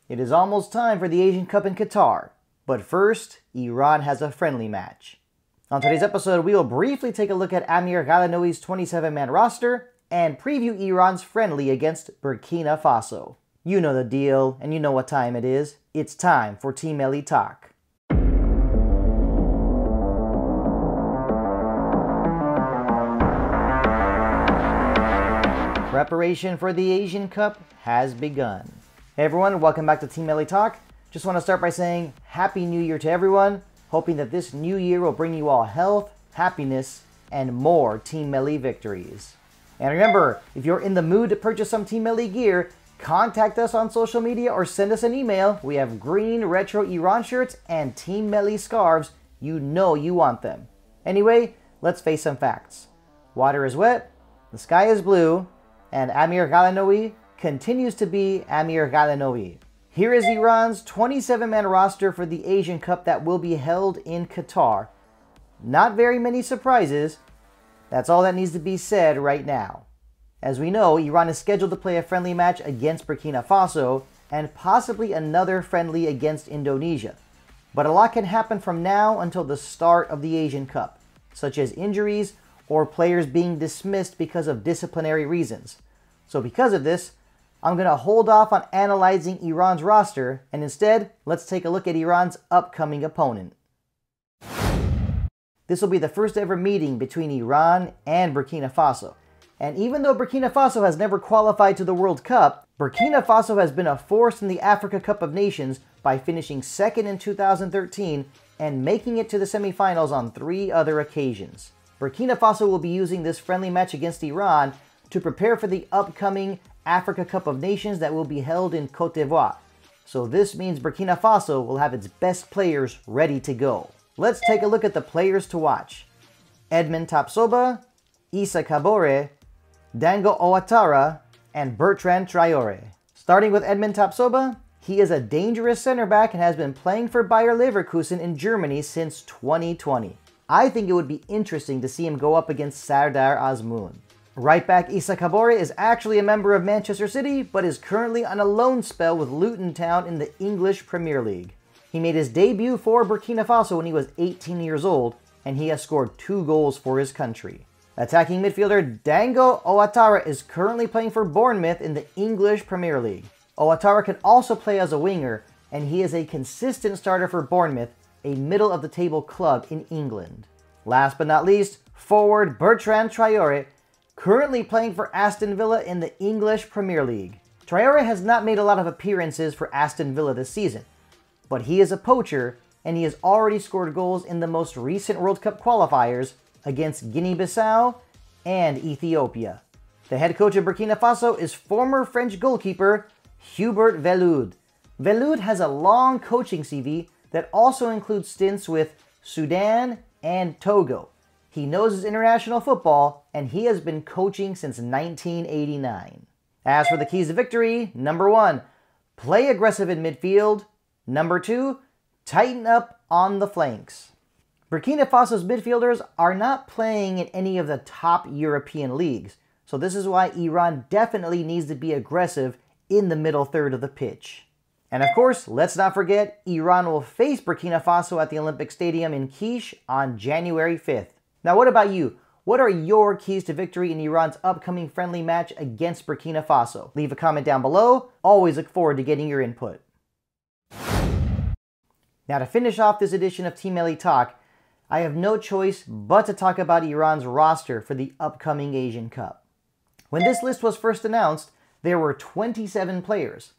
It is almost time for the Asian Cup in Qatar, but first, Iran has a friendly match. On today's episode, we will briefly take a look at Amir Ghalanoi's 27-man roster and preview Iran's friendly against Burkina Faso. You know the deal, and you know what time it is. It's time for Team Melli Talk. Preparation for the Asian Cup has begun. Hey everyone, welcome back to Team Melli Talk. Just want to start by saying Happy New Year to everyone, hoping that this new year will bring you all health, happiness, and more Team Melli victories. And remember, if you're in the mood to purchase some Team Melli gear, contact us on social media or send us an email. We have green retro Iran shirts and Team Melli scarves. You know you want them. Anyway, let's face some facts. Water is wet, the sky is blue, and Amir Ghalanoi continues to be Amir Ghalanoi. Here is Iran's 27-man roster for the Asian Cup that will be held in Qatar. Not very many surprises. That's all that needs to be said right now. As we know, Iran is scheduled to play a friendly match against Burkina Faso and possibly another friendly against Indonesia. But a lot can happen from now until the start of the Asian Cup, such as injuries or players being dismissed because of disciplinary reasons. So because of this, I'm going to hold off on analyzing Iran's roster, and instead, let's take a look at Iran's upcoming opponent. This will be the first ever meeting between Iran and Burkina Faso. And even though Burkina Faso has never qualified to the World Cup, Burkina Faso has been a force in the Africa Cup of Nations by finishing second in 2013 and making it to the semifinals on 3 other occasions. Burkina Faso will be using this friendly match against Iran to prepare for the upcoming Africa Cup of Nations that will be held in Côte d'Ivoire. So this means Burkina Faso will have its best players ready to go. Let's take a look at the players to watch. Edmond Tapsoba, Issa Kabore, Dango Ouattara, and Bertrand Traoré. Starting with Edmond Tapsoba, he is a dangerous center back and has been playing for Bayer Leverkusen in Germany since 2020. I think it would be interesting to see him go up against Sardar Azmoun. Right back Issa Kabore is actually a member of Manchester City, but is currently on a loan spell with Luton Town in the English Premier League. He made his debut for Burkina Faso when he was 18 years old, and he has scored 2 goals for his country. Attacking midfielder Dango Ouattara is currently playing for Bournemouth in the English Premier League. Ouattara can also play as a winger, and he is a consistent starter for Bournemouth, a middle-of-the-table club in England. Last but not least, forward Bertrand Traoré, currently playing for Aston Villa in the English Premier League. Traoré has not made a lot of appearances for Aston Villa this season, but he is a poacher, and he has already scored goals in the most recent World Cup qualifiers against Guinea-Bissau and Ethiopia. The head coach of Burkina Faso is former French goalkeeper Hubert Velud. Velud has a long coaching CV that also includes stints with Sudan and Togo. He knows his international football, and he has been coaching since 1989. As for the keys to victory, number 1, play aggressive in midfield. Number 2, tighten up on the flanks. Burkina Faso's midfielders are not playing in any of the top European leagues, so this is why Iran definitely needs to be aggressive in the middle third of the pitch. And of course, let's not forget, Iran will face Burkina Faso at the Olympic Stadium in Quiche on January 5th. Now what about you? What are your keys to victory in Iran's upcoming friendly match against Burkina Faso? Leave a comment down below. Always look forward to getting your input. Now to finish off this edition of Team Melli Talk, I have no choice but to talk about Iran's roster for the upcoming Asian Cup. When this list was first announced, there were 27 players.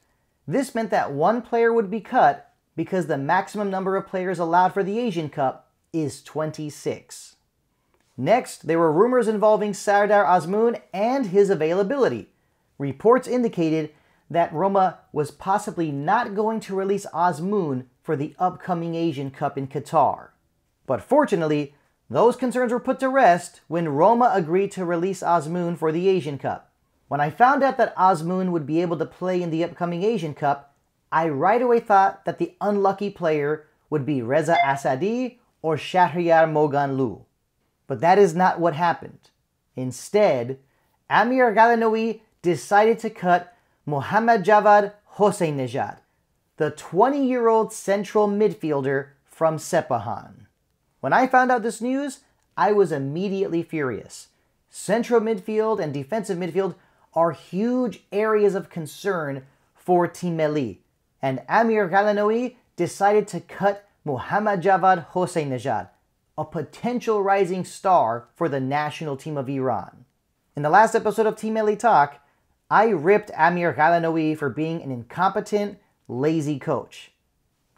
This meant that 1 player would be cut because the maximum number of players allowed for the Asian Cup is 26. Next, there were rumors involving Sardar Azmoun and his availability. Reports indicated that Roma was possibly not going to release Azmoun for the upcoming Asian Cup in Qatar. But fortunately, those concerns were put to rest when Roma agreed to release Azmoun for the Asian Cup. When I found out that Azmoun would be able to play in the upcoming Asian Cup, I right away thought that the unlucky player would be Reza Asadi or Shahryar Moganlu. But that is not what happened. Instead, Amir Ghalanoi decided to cut Mohammad Javad Hossein Nejad, the 20-year-old central midfielder from Sepahan. When I found out this news, I was immediately furious. Central midfield and defensive midfield are huge areas of concern for Team Melli, and Amir Ghalanoui decided to cut Mohammad Javad Hossein-Nejad, a potential rising star for the national team of Iran. In the last episode of Team Melli Talk, I ripped Amir Ghalanoui for being an incompetent, lazy coach.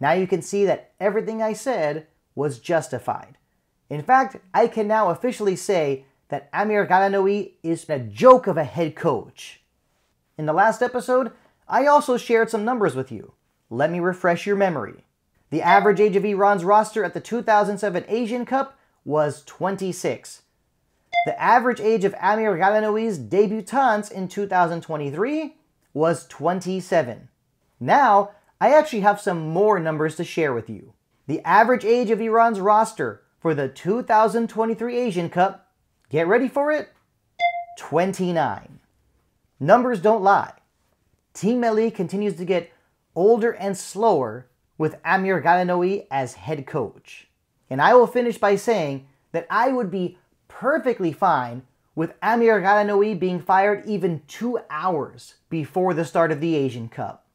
Now you can see that everything I said was justified. In fact, I can now officially say that Amir Ghalanoui is a joke of a head coach. In the last episode, I also shared some numbers with you. Let me refresh your memory. The average age of Iran's roster at the 2007 Asian Cup was 26. The average age of Amir Ghalanoui's debutants in 2023 was 27. Now, I actually have some more numbers to share with you. The average age of Iran's roster for the 2023 Asian Cup, get ready for it, 29. Numbers don't lie. Team Melli continues to get older and slower with Amir Ghalanoui as head coach. And I will finish by saying that I would be perfectly fine with Amir Ghalanoui being fired even 2 hours before the start of the Asian Cup.